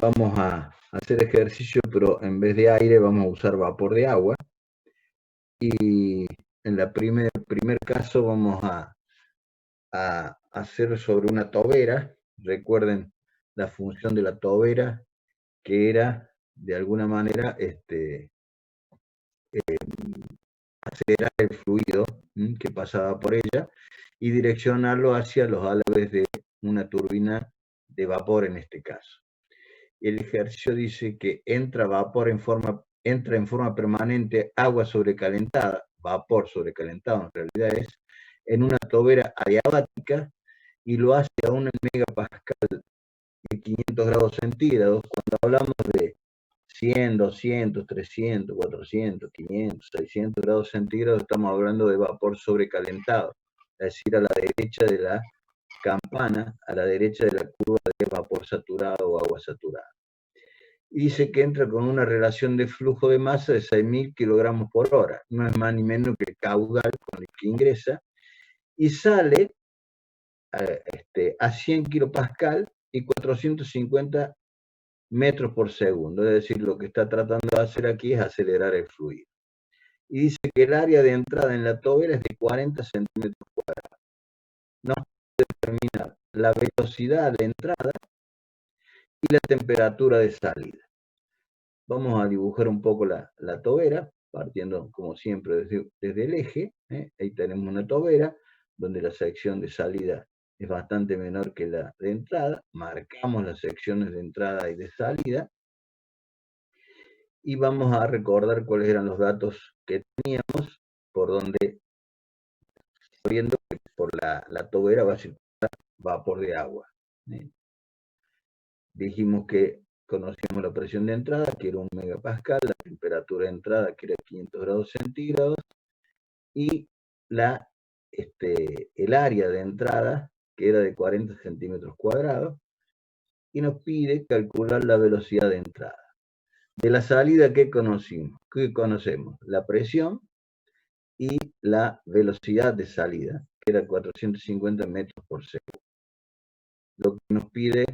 vamos a hacer ejercicio, pero en vez de aire vamos a usar vapor de agua. Y en el primer caso vamos a hacer sobre una tobera. Recuerden la función de la tobera, que era de alguna manera acelerar el fluido que pasaba por ella y direccionarlo hacia los alambres de una turbina de vapor en este caso. El ejercicio dice que entra en forma permanente agua sobrecalentada, vapor sobrecalentado en realidad es, en una tobera adiabática y lo hace a 1 megapascal de 500 grados centígrados. Cuando hablamos de 100, 200, 300, 400, 500, 600 grados centígrados, estamos hablando de vapor sobrecalentado, es decir, a la derecha de la campana, a la derecha de la curva de vapor saturado o agua saturada. Y dice que entra con una relación de flujo de masa de 6.000 kilogramos por hora, no es más ni menos que el caudal con el que ingresa, y sale a 100 kilopascal y 450 metros por segundo, es decir, lo que está tratando de hacer aquí es acelerar el fluido. Y dice que el área de entrada en la tobera es de 40 centímetros cuadrados. Nos puede determinar la velocidad de entrada y la temperatura de salida. Vamos a dibujar un poco la tobera, partiendo como siempre desde el eje. Ahí tenemos una tobera, donde la sección de salida es bastante menor que la de entrada. Marcamos las secciones de entrada y de salida. Y vamos a recordar cuáles eran los datos que teníamos, por donde, viendo que por la tobera va a circular vapor de agua. Dijimos que conocíamos la presión de entrada, que era 1 megapascal, la temperatura de entrada, que era 500 grados centígrados, y el área de entrada, que era de 40 centímetros cuadrados, y nos pide calcular la velocidad de entrada. De la salida, ¿qué conocemos? La presión y la velocidad de salida, que era 450 metros por segundo. Lo que nos pide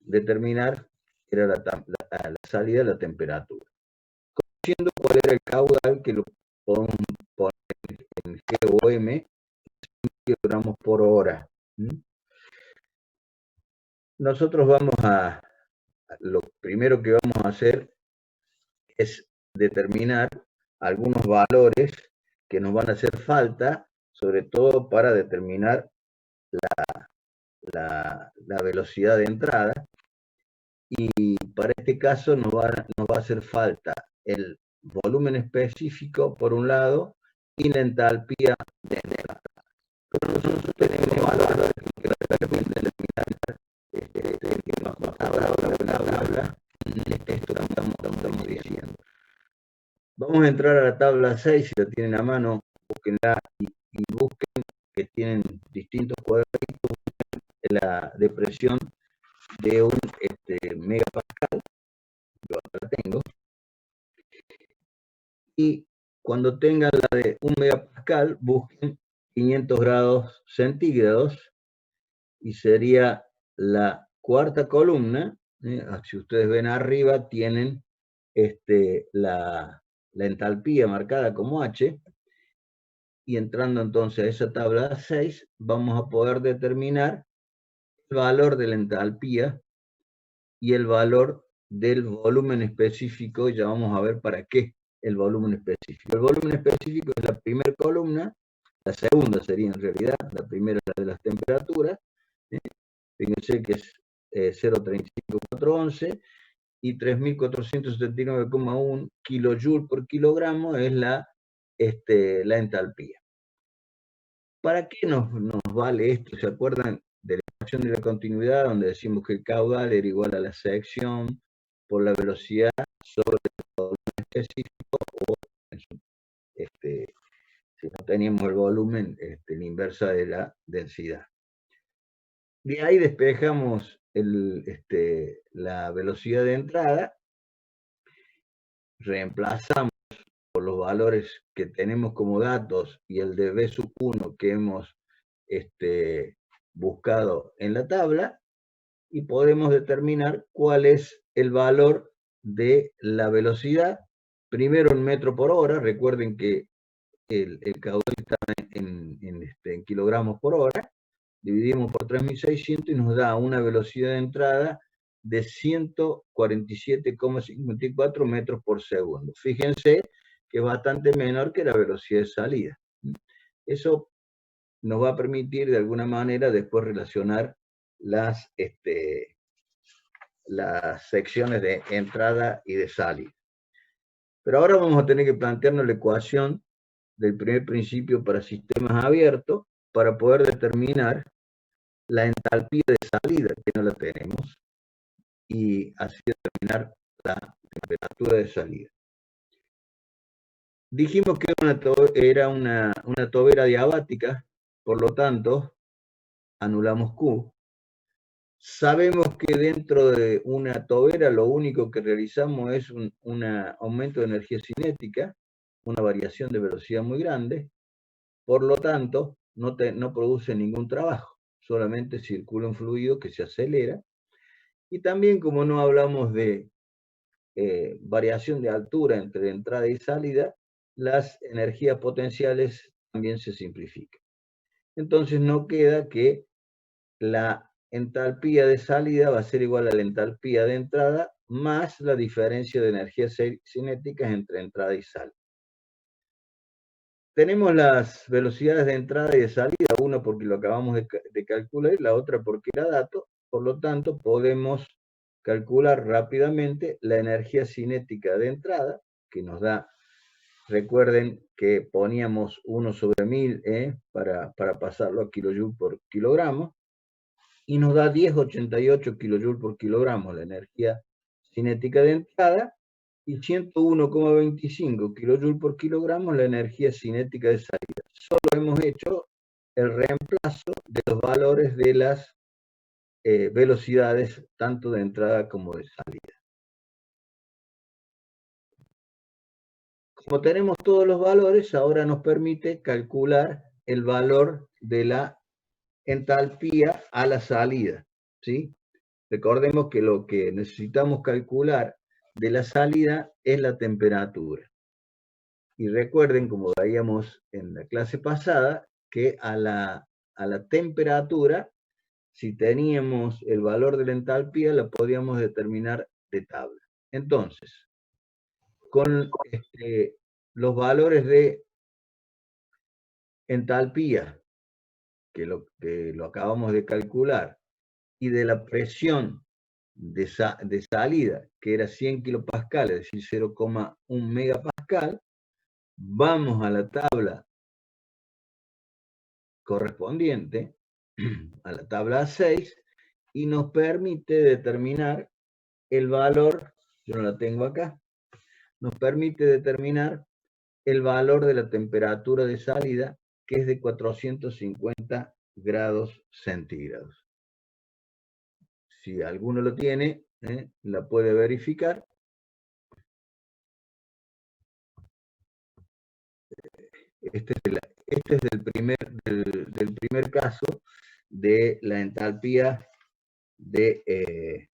determinar era la salida de la temperatura. Conociendo cuál era el caudal, que lo podemos poner en G o M, kilogramos por hora. Nosotros lo primero que vamos a hacer es determinar algunos valores que nos van a hacer falta, sobre todo para determinar la velocidad de entrada. Y para este caso nos va a hacer falta el volumen específico por un lado y la entalpía de entrada. Pero nosotros tenemos valores que nos permiten determinar esto que estamos diciendo. Vamos a entrar a la tabla 6, si la tienen a mano, búsquenla y busquen que tienen distintos cuadraditos, la depresión de un megapascal, yo acá tengo, y cuando tengan la de 1 megapascal, busquen 500 grados centígrados, y sería la cuarta columna. Si ustedes ven arriba, tienen la entalpía marcada como H, y entrando entonces a esa tabla 6, vamos a poder determinar el valor de la entalpía y el valor del volumen específico. Ya vamos a ver para qué el volumen específico. El volumen específico es la primera columna, la segunda sería en realidad, la primera es la de las temperaturas. Fíjense que es 0,35411 y 3.479,1 kilojoules por kilogramo es la entalpía. ¿Para qué nos vale esto? ¿Se acuerdan de la ecuación de la continuidad, donde decimos que el caudal era igual a la sección por la velocidad sobre el volumen específico, o si no teníamos el volumen, la inversa de la densidad? De ahí despejamos la velocidad de entrada, reemplazamos por los valores que tenemos como datos y el de B1 que hemos buscado en la tabla, y podemos determinar cuál es el valor de la velocidad, primero en metro por hora. Recuerden que el caudal está en kilogramos por hora, dividimos por 3.600 y nos da una velocidad de entrada de 147,54 metros por segundo. Fíjense que es bastante menor que la velocidad de salida. Eso nos va a permitir de alguna manera después relacionar las secciones de entrada y de salida. Pero ahora vamos a tener que plantearnos la ecuación del primer principio para sistemas abiertos para poder determinar la entalpía de salida, que no la tenemos, y así determinar la temperatura de salida. Dijimos que era una tobera diabática, por lo tanto, anulamos Q. Sabemos que dentro de una tobera lo único que realizamos es un aumento de energía cinética, una variación de velocidad muy grande, por lo tanto, no produce ningún trabajo, solamente circula un fluido que se acelera. Y también, como no hablamos de variación de altura entre entrada y salida, las energías potenciales también se simplifican. Entonces no queda que la entalpía de salida va a ser igual a la entalpía de entrada más la diferencia de energías cinéticas entre entrada y salida. Tenemos las velocidades de entrada y de salida, una porque lo acabamos de calcular y la otra porque era dato. Por lo tanto, podemos calcular rápidamente la energía cinética de entrada, que nos da, recuerden que poníamos 1/1000 para pasarlo a kilojoules por kilogramo, y nos da 10,88 kilojoules por kilogramo la energía cinética de entrada, y 101,25 kilojoules por kilogramo la energía cinética de salida. Solo hemos hecho el reemplazo de los valores de las velocidades tanto de entrada como de salida. Como tenemos todos los valores, ahora nos permite calcular el valor de la entalpía a la salida, ¿sí? Recordemos que lo que necesitamos calcular de la salida es la temperatura. Y recuerden, como veíamos en la clase pasada, que a la temperatura, si teníamos el valor de la entalpía, la podíamos determinar de tabla. Entonces, con los valores de entalpía, que lo acabamos de calcular, y de la presión de salida, que era 100 kilopascales, es decir, 0,1 megapascal, vamos a la tabla correspondiente, a la tabla A6, y nos permite determinar el valor, yo no la tengo acá, nos permite determinar el valor de la temperatura de salida, que es de 450 grados centígrados. Si alguno lo tiene, la puede verificar. Este es del primer caso de la entalpía de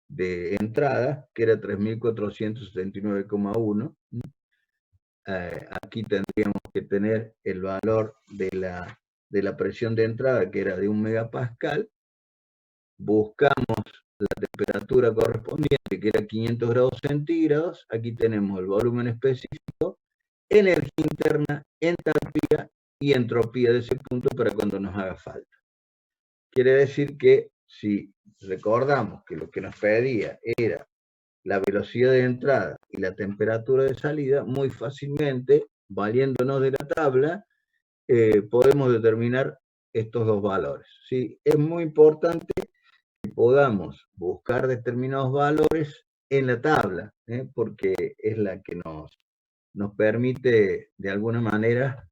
entrada, que era 3.479,1. Aquí tendríamos que tener el valor de la presión de entrada, que era de 1 megapascal. Buscamos la temperatura correspondiente, que era 500 grados centígrados. Aquí tenemos el volumen específico, energía interna, entalpía y entropía de ese punto para cuando nos haga falta. Quiere decir que si recordamos que lo que nos pedía era la velocidad de entrada y la temperatura de salida, muy fácilmente, valiéndonos de la tabla, podemos determinar estos dos valores, ¿sí? Es muy importante que podamos buscar determinados valores en la tabla, porque es la que nos permite, de alguna manera,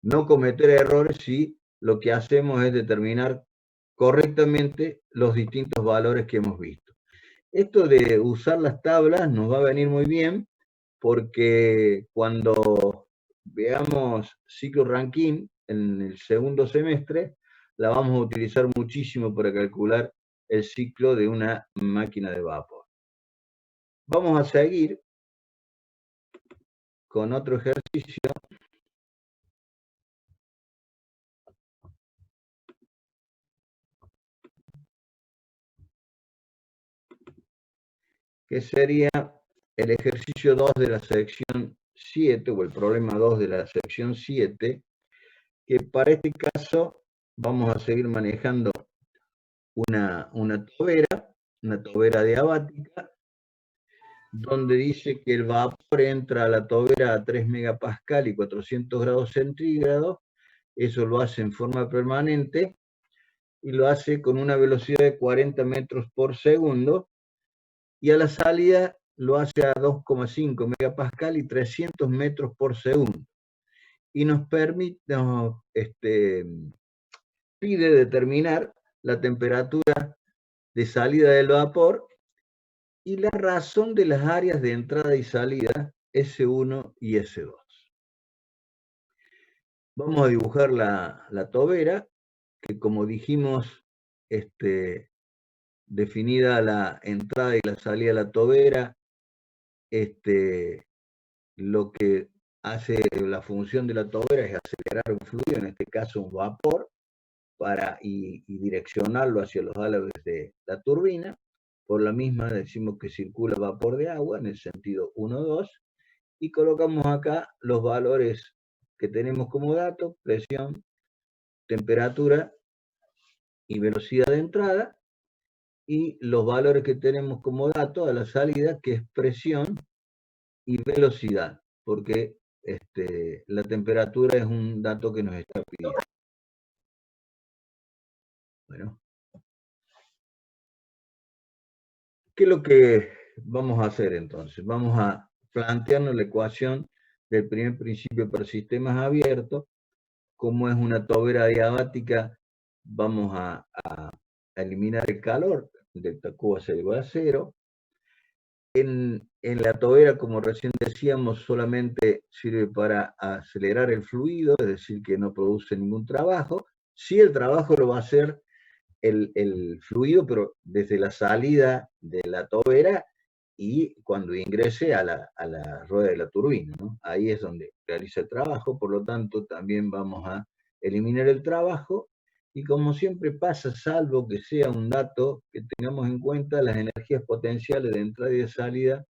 no cometer errores si lo que hacemos es determinar correctamente los distintos valores que hemos visto. Esto de usar las tablas nos va a venir muy bien porque cuando veamos ciclo Rankine en el segundo semestre, la vamos a utilizar muchísimo para calcular el ciclo de una máquina de vapor. Vamos a seguir con otro ejercicio. Que sería el ejercicio 2 de la sección 7, o el problema 2 de la sección 7, que para este caso vamos a seguir manejando una tobera diabática, donde dice que el vapor entra a la tobera a 3 megapascal y 400 grados centígrados. Eso lo hace en forma permanente y lo hace con una velocidad de 40 metros por segundo, y a la salida lo hace a 2,5 megapascal y 300 metros por segundo. Y nos pide determinar la temperatura de salida del vapor y la razón de las áreas de entrada y salida S1 y S2. Vamos a dibujar la tobera, que como dijimos, definida la entrada y la salida de la tobera, lo que hace la función de la tobera es acelerar un fluido, en este caso un vapor, y direccionarlo hacia los álabes de la turbina. Por la misma decimos que circula vapor de agua en el sentido 1, 2, y colocamos acá los valores que tenemos como datos: presión, temperatura y velocidad de entrada, y los valores que tenemos como datos a la salida, que es presión y velocidad, porque la temperatura es un dato que nos está pidiendo. Bueno, ¿qué es lo que vamos a hacer entonces? Vamos a plantearnos la ecuación del primer principio para sistemas abiertos. Como es una tobera diabática, vamos a eliminar el calor, delta Q es igual a 0. En la tobera, como recién decíamos, solamente sirve para acelerar el fluido, es decir, que no produce ningún trabajo. Sí, el trabajo lo va a hacer el fluido, pero desde la salida de la tobera y cuando ingrese a la rueda de la turbina, ¿no? Ahí es donde realiza el trabajo. Por lo tanto, también vamos a eliminar el trabajo. Y como siempre pasa, salvo que sea un dato que tengamos en cuenta, las energías potenciales de entrada y de salida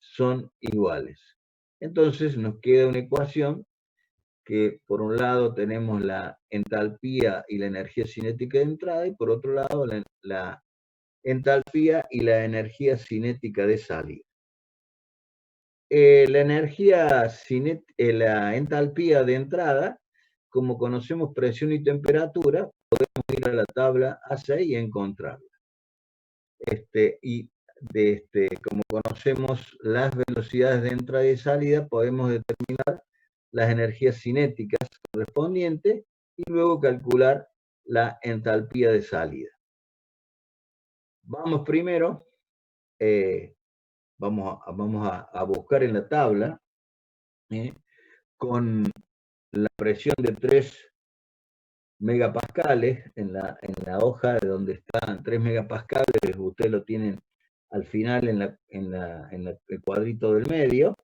son iguales. Entonces nos queda una ecuación que por un lado tenemos la entalpía y la energía cinética de entrada, y por otro lado la entalpía y la energía cinética de salida. La entalpía de entrada, como conocemos presión y temperatura, podemos ir a la tabla A6 y encontrarla. Como conocemos las velocidades de entrada y salida, podemos determinar las energías cinéticas correspondientes y luego calcular la entalpía de salida. Vamos primero, vamos a buscar en la tabla, con la presión de 3 megapascales en la hoja de donde están 3 megapascales, ustedes lo tienen al final en el cuadrito del medio.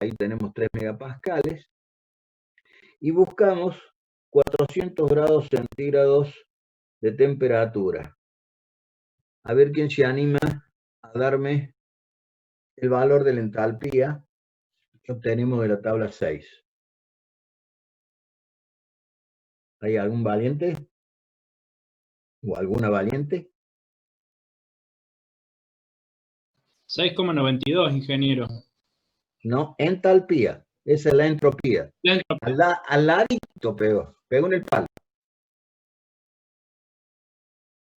Ahí tenemos 3 megapascales y buscamos 400 grados centígrados de temperatura. A ver quién se anima a darme el valor de la entalpía que obtenemos de la tabla 6. ¿Hay algún valiente? ¿O alguna valiente? 6,92, ingeniero. No, entalpía. Esa es la entropía. Al ladito pegó en el palo.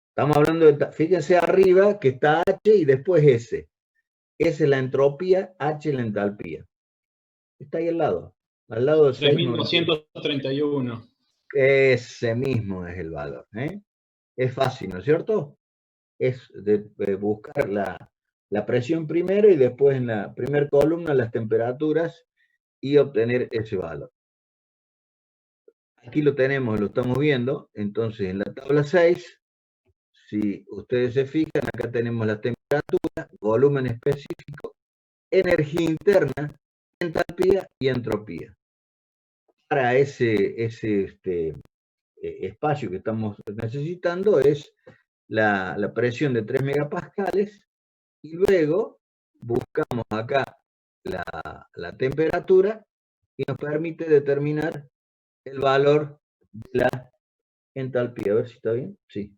Estamos hablando de, fíjense arriba que está H y después S. S es la entropía, H es la entalpía. Está ahí al lado de 3231. Ese mismo es el valor. Es fácil, ¿no es cierto? Es de buscar la presión primero y después en la primera columna las temperaturas y obtener ese valor. Aquí lo tenemos, lo estamos viendo. Entonces, en la tabla 6, si ustedes se fijan, acá tenemos la temperatura, volumen específico, energía interna, entalpía y entropía. Para ese espacio que estamos necesitando es la presión de 3 megapascales, y luego buscamos acá la temperatura y nos permite determinar el valor de la entalpía. A ver si está bien. Sí.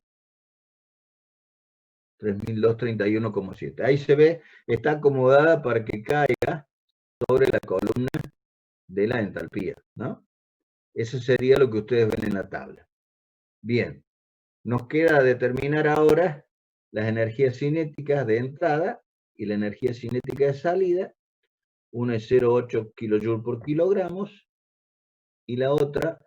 3231,7. Ahí se ve, está acomodada para que caiga sobre la columna de la entalpía, ¿no? Eso sería lo que ustedes ven en la tabla. Bien, nos queda determinar ahora las energías cinéticas de entrada y la energía cinética de salida. Una es 0,8 kJ por kilogramos y la otra,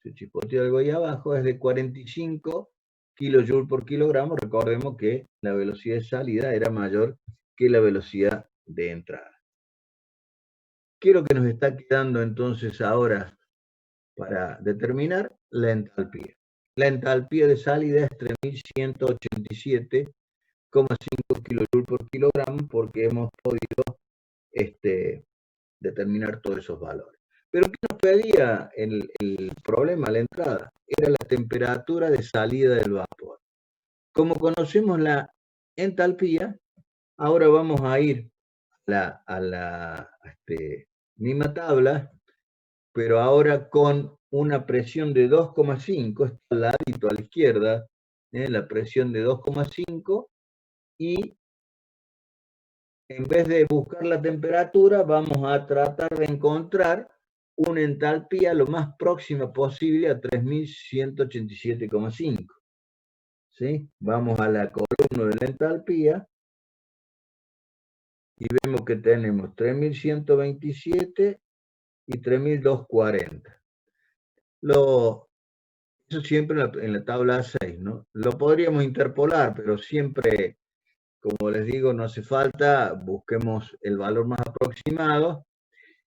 se chispoteó algo ahí abajo, es de 45 kJ por kilogramo. Recordemos que la velocidad de salida era mayor que la velocidad de entrada. ¿Qué es lo que nos está quedando entonces ahora para determinar? La entalpía. La entalpía de salida es 3187,5 kJ por kilogramo, porque hemos podido determinar todos esos valores. Pero ¿qué nos pedía el problema a la entrada? Era la temperatura de salida del vapor. Como conocemos la entalpía, ahora vamos a ir a la misma tabla, pero ahora con una presión de 2,5, está al ladito a la izquierda, la presión de 2,5, y en vez de buscar la temperatura, vamos a tratar de encontrar una entalpía lo más próxima posible a 3187,5. ¿Sí? Vamos a la columna de la entalpía y vemos que tenemos 3127 y 3240. Eso siempre en la tabla 6, ¿no? Lo podríamos interpolar, pero siempre, como les digo, no hace falta. Busquemos el valor más aproximado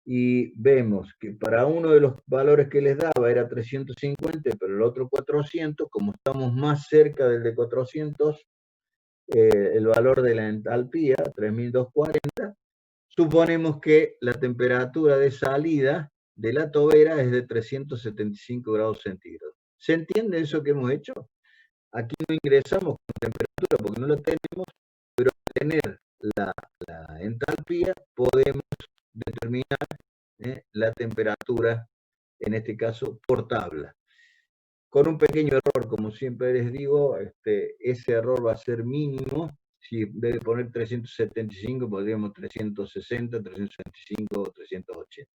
y vemos que para uno de los valores que les daba era 350, pero el otro 400. Como estamos más cerca del de 400, el valor de la entalpía, 3240, suponemos que la temperatura de salida de la tobera es de 375 grados centígrados. ¿Se entiende eso que hemos hecho? Aquí no ingresamos con temperatura porque no lo tenemos, pero al tener la entalpía podemos determinar la temperatura, en este caso por tabla. Con un pequeño error, como siempre les digo, ese error va a ser mínimo. Si en vez de poner 375, podríamos 360, 365 o 380.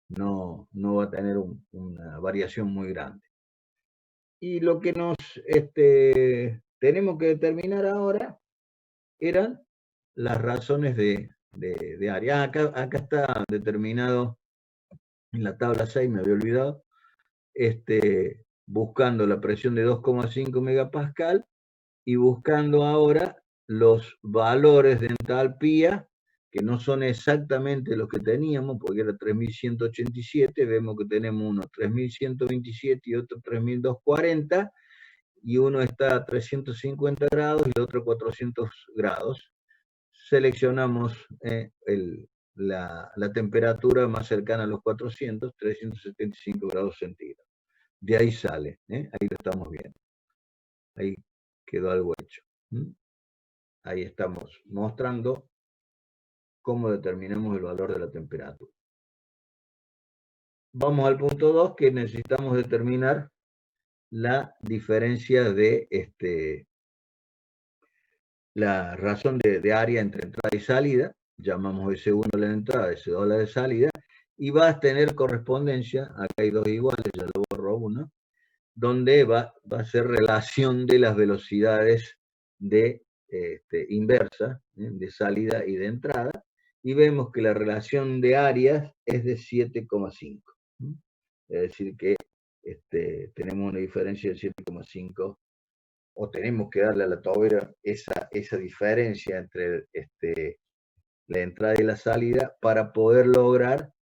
No va a tener una variación muy grande. Y lo que nos tenemos que determinar ahora eran las razones de área. Acá está determinado en la tabla 6, me había olvidado, buscando la presión de 2,5 megapascal y buscando ahora los valores de entalpía, que no son exactamente los que teníamos, porque era 3187, vemos que tenemos uno 3127 y otro 3240, y uno está a 350 grados y el otro 400 grados. Seleccionamos la temperatura más cercana a los 400, 375 grados centígrados. De ahí sale, ahí lo estamos viendo. Ahí quedó algo hecho. Ahí estamos mostrando cómo determinamos el valor de la temperatura. Vamos al punto 2, que necesitamos determinar la diferencia de la razón de área entre entrada y salida. Llamamos S1 la entrada, S2 la de salida, y va a tener correspondencia. Acá hay dos iguales, ya lo borro uno, donde va a ser relación de las velocidades de inversa, de salida y de entrada, y vemos que la relación de áreas es de 7,5. Es decir que tenemos una diferencia de 7,5, o tenemos que darle a la tobera esa diferencia entre la entrada y la salida para poder lograr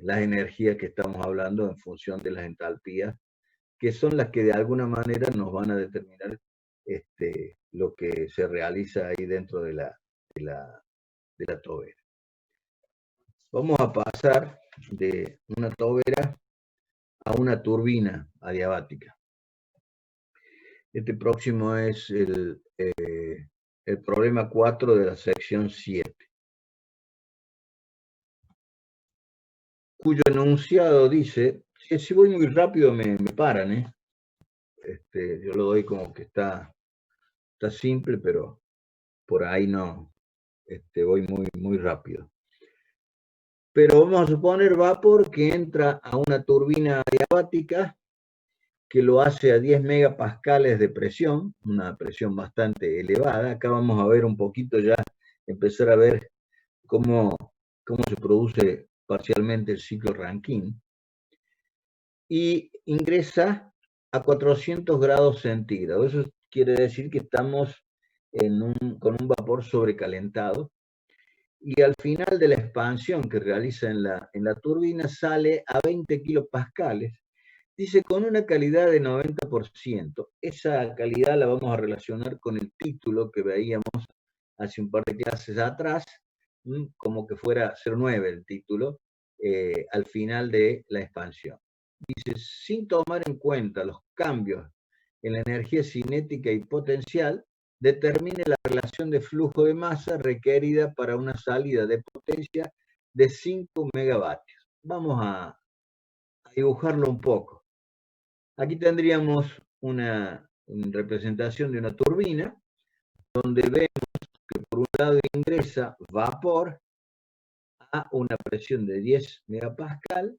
las energías que estamos hablando en función de las entalpías, que son las que de alguna manera nos van a determinar lo que se realiza ahí dentro de la tobera. Vamos a pasar de una tobera a una turbina adiabática. Este próximo es el problema 4 de la sección 7, cuyo enunciado dice, si voy muy rápido me paran, yo lo doy como que está simple, pero por ahí no, voy muy rápido. Pero vamos a suponer vapor que entra a una turbina adiabática que lo hace a 10 megapascales de presión, una presión bastante elevada. Acá vamos a ver un poquito ya, empezar a ver cómo se produce parcialmente el ciclo Rankine. Y ingresa a 400 grados centígrados. Eso quiere decir que estamos con un vapor sobrecalentado. Y al final de la expansión que realiza en la turbina sale a 20 kilopascales. Dice, con una calidad de 90%. Esa calidad la vamos a relacionar con el título que veíamos hace un par de clases atrás, como que fuera 0,9 el título, al final de la expansión. Dice, sin tomar en cuenta los cambios en la energía cinética y potencial, determine la relación de flujo de masa requerida para una salida de potencia de 5 megavatios. Vamos a dibujarlo un poco. Aquí tendríamos una representación de una turbina, donde vemos que por un lado ingresa vapor a una presión de 10 megapascal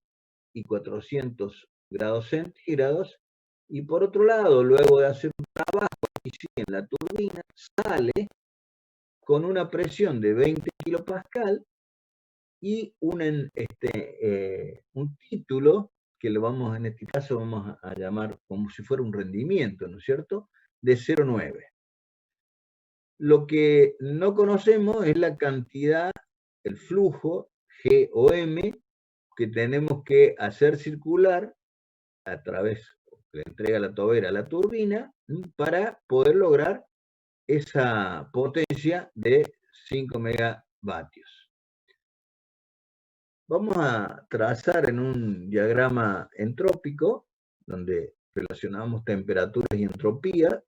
y 400 grados centígrados, y por otro lado, luego de hacer un trabajo aquí sí, en la turbina, sale con una presión de 20 kilopascal y un título que en este caso vamos a llamar como si fuera un rendimiento, ¿no es cierto?, de 0,9. Lo que no conocemos es la cantidad, el flujo G o M, que tenemos que hacer circular a través que le entrega la tobera a la turbina para poder lograr esa potencia de 5 megavatios. Vamos a trazar en un diagrama entrópico, donde relacionamos temperaturas y entropía.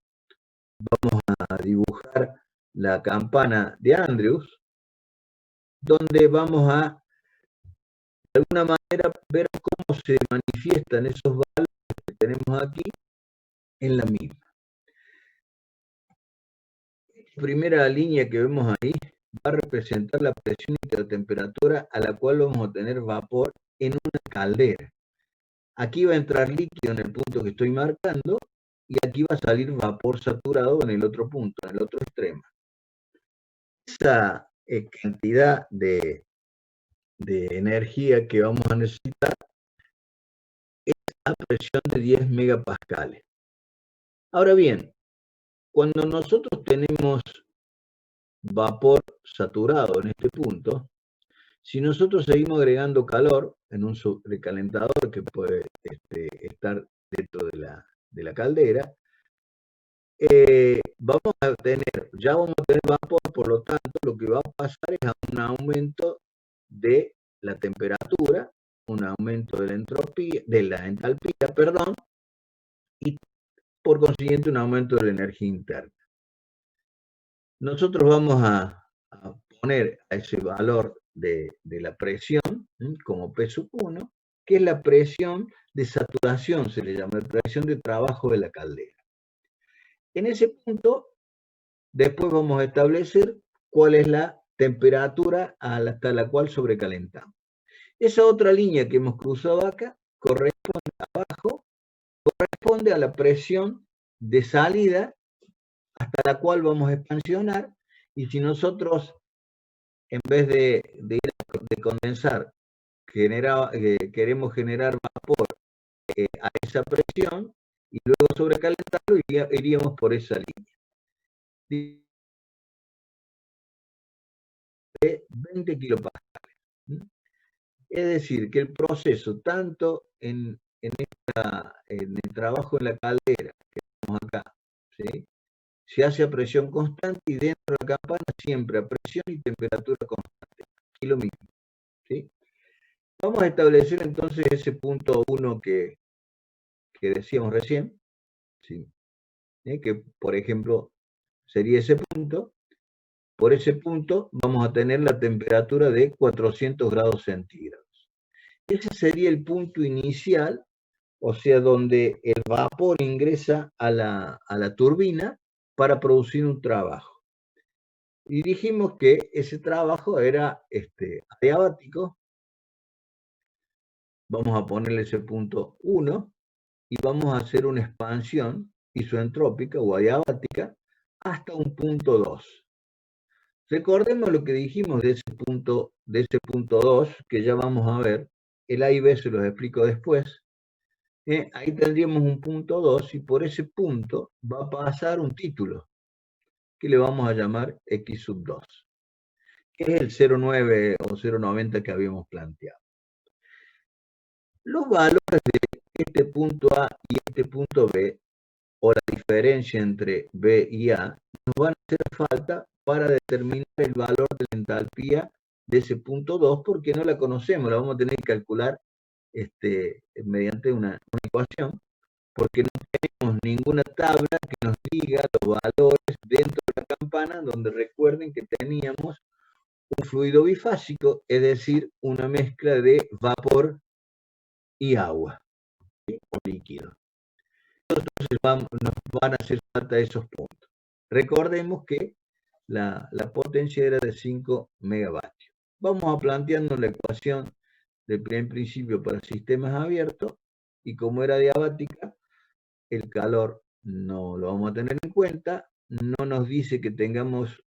Vamos a dibujar la campana de Andrews, donde vamos a, de alguna manera, ver cómo se manifiestan esos valores que tenemos aquí en la misma. La primera línea que vemos ahí va a representar la presión y la temperatura a la cual vamos a tener vapor en una caldera. Aquí va a entrar líquido en el punto que estoy marcando y aquí va a salir vapor saturado en el otro punto, en el otro extremo. Esa cantidad de energía que vamos a necesitar es a presión de 10 megapascales. Ahora bien, cuando nosotros tenemos vapor saturado en este punto, si nosotros seguimos agregando calor en un sobrecalentador que puede estar dentro de la caldera, vamos a tener vapor, por lo tanto, lo que va a pasar es a un aumento de la temperatura, un aumento de la entropía, de la entalpía, perdón, y por consiguiente un aumento de la energía interna. Nosotros vamos a poner a ese valor de la presión como P1, que es la presión de saturación, se le llama presión de trabajo de la caldera. En ese punto, después vamos a establecer cuál es la temperatura hasta la cual sobrecalentamos. Esa otra línea que hemos cruzado acá corresponde abajo, corresponde a la presión de salida hasta la cual vamos a expansionar, y si nosotros en vez de condensar queremos generar vapor a esa presión y luego sobrecalentarlo, iríamos por esa línea de 20 kilopascales. Es decir, que el proceso, tanto en el trabajo en la caldera, que tenemos acá, ¿sí?, se hace a presión constante y dentro de la campana siempre a presión y temperatura constante. Y lo mismo, ¿sí? Vamos a establecer entonces ese punto 1 que decíamos recién, ¿sí?, que por ejemplo sería ese punto. Por ese punto vamos a tener la temperatura de 400 grados centígrados. Ese sería el punto inicial, o sea, donde el vapor ingresa a la turbina para producir un trabajo. Y dijimos que ese trabajo era adiabático. Vamos a ponerle ese punto 1 y vamos a hacer una expansión isoentrópica o adiabática hasta un punto 2. Recordemos lo que dijimos de ese punto 2, que ya vamos a ver. El A y B se los explico después. Ahí tendríamos un punto 2 y por ese punto va a pasar un título que le vamos a llamar X sub 2, que es el 0,9 o 0,90 que habíamos planteado. Los valores de este punto A y este punto B, o la diferencia entre B y A, nos van a hacer falta para determinar el valor de la entalpía de ese punto 2, porque no la conocemos, la vamos a tener que calcular mediante una ecuación, porque no tenemos ninguna tabla que nos diga los valores dentro de la campana, donde recuerden que teníamos un fluido bifásico, es decir, una mezcla de vapor y agua, ¿sí?, o líquido. Entonces nos van a hacer falta esos puntos. Recordemos que la potencia era de 5 megavatios. Vamos a plantearnos la ecuación de primer principio para sistemas abiertos, y como era adiabática, el calor no lo vamos a tener en cuenta. No nos dice que tengamos,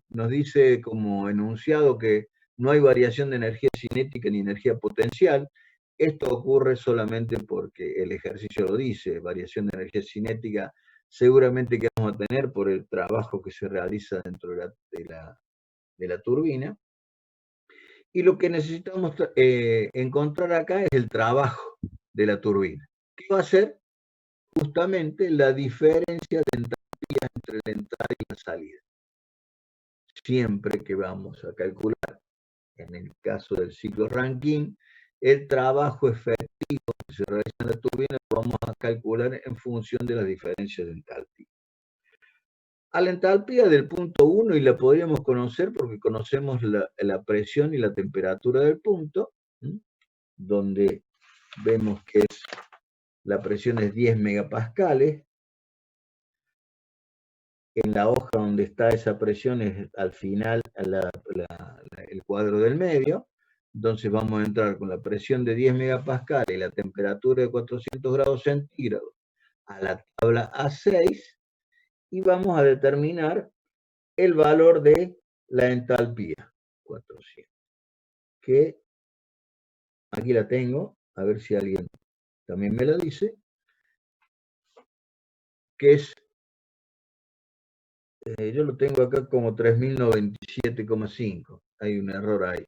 nos dice como enunciado que no hay variación de energía cinética ni energía potencial. Esto ocurre solamente porque el ejercicio lo dice. Variación de energía cinética seguramente que vamos a tener por el trabajo que se realiza dentro de la turbina. Y lo que necesitamos encontrar acá es el trabajo de la turbina. ¿Qué va a ser? Justamente la diferencia de entalpía entre la entrada y la salida. Siempre que vamos a calcular, en el caso del ciclo Rankine, el trabajo efectivo que se realiza en la turbina lo vamos a calcular en función de las diferencias de entalpía. A la entalpía del punto 1, y la podríamos conocer porque conocemos la presión y la temperatura del punto, donde vemos que la presión es 10 megapascales. En la hoja donde está esa presión es al final el cuadro del medio. Entonces vamos a entrar con la presión de 10 megapascales y la temperatura de 400 grados centígrados a la tabla A6 y vamos a determinar el valor de la entalpía, 400, que aquí la tengo, a ver si alguien también me lo dice, que es, yo lo tengo acá como 3097,5, hay un error ahí.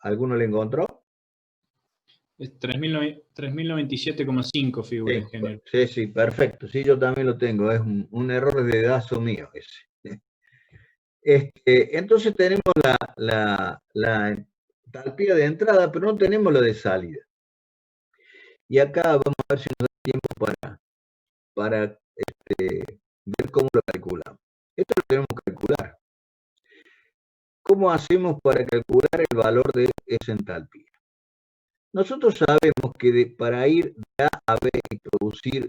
¿Alguno le encontró? Es 3097,5 figura, Sí, ingeniero. sí, perfecto. Sí, yo también lo tengo. Es un error de dazo mío ese. Entonces tenemos la entalpía de entrada, pero no tenemos la de salida. Y acá vamos a ver si nos da tiempo para ver cómo lo calculamos. Esto lo tenemos que calcular. ¿Cómo hacemos para calcular el valor de esa entalpía? Nosotros sabemos que para ir de A a B y producir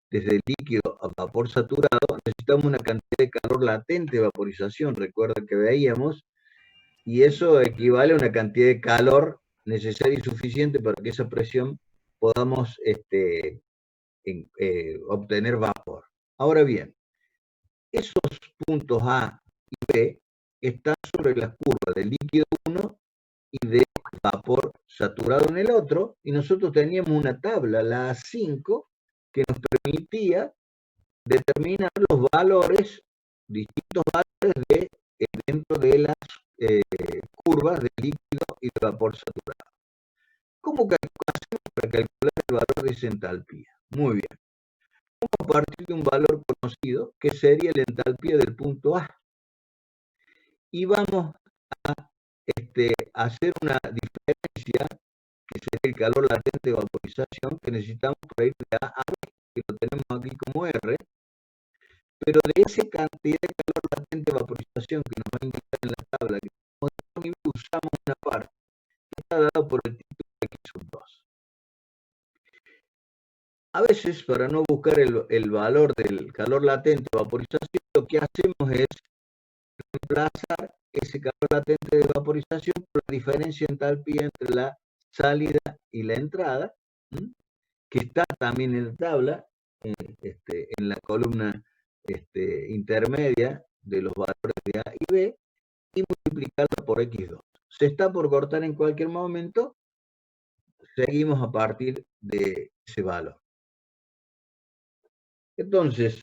desde el líquido a vapor saturado, necesitamos una cantidad de calor latente de vaporización, recuerda que veíamos, y eso equivale a una cantidad de calor necesaria y suficiente para que esa presión podamos obtener vapor. Ahora bien, esos puntos A y B están sobre la curva del líquido 1 y de vapor saturado en el otro, y nosotros teníamos una tabla, la A5, que nos permitía determinar los valores, distintos valores dentro de las curvas de líquido y de vapor saturado. ¿Cómo hacemos para calcular el valor de esa entalpía? Muy bien. Vamos a partir de un valor conocido, que sería la entalpía del punto A. Y vamos a hacer una diferencia, que sería el calor latente de vaporización, que necesitamos para ir de A a B, que lo tenemos aquí como R, pero de esa cantidad de calor latente de vaporización que nos va a indicar en la tabla que tenemos disponible, usamos una parte, que está dado por el título de X sub 2. A veces, para no buscar el valor del calor latente de vaporización, lo que hacemos es reemplazar ese calor latente de vaporización por la diferencia en entalpía entre la salida y la entrada, que está también en la tabla, en la columna intermedia de los valores de A y B, y multiplicarla por X2. Se está por cortar en cualquier momento, seguimos a partir de ese valor. Entonces,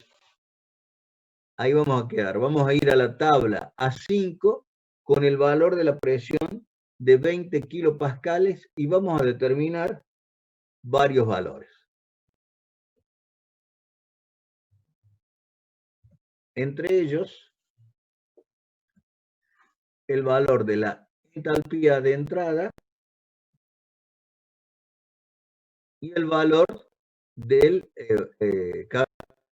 ahí vamos a quedar. Vamos a ir a la tabla A5 con el valor de la presión de 20 kilopascales y vamos a determinar varios valores. Entre ellos, el valor de la entalpía de entrada y el valor del calor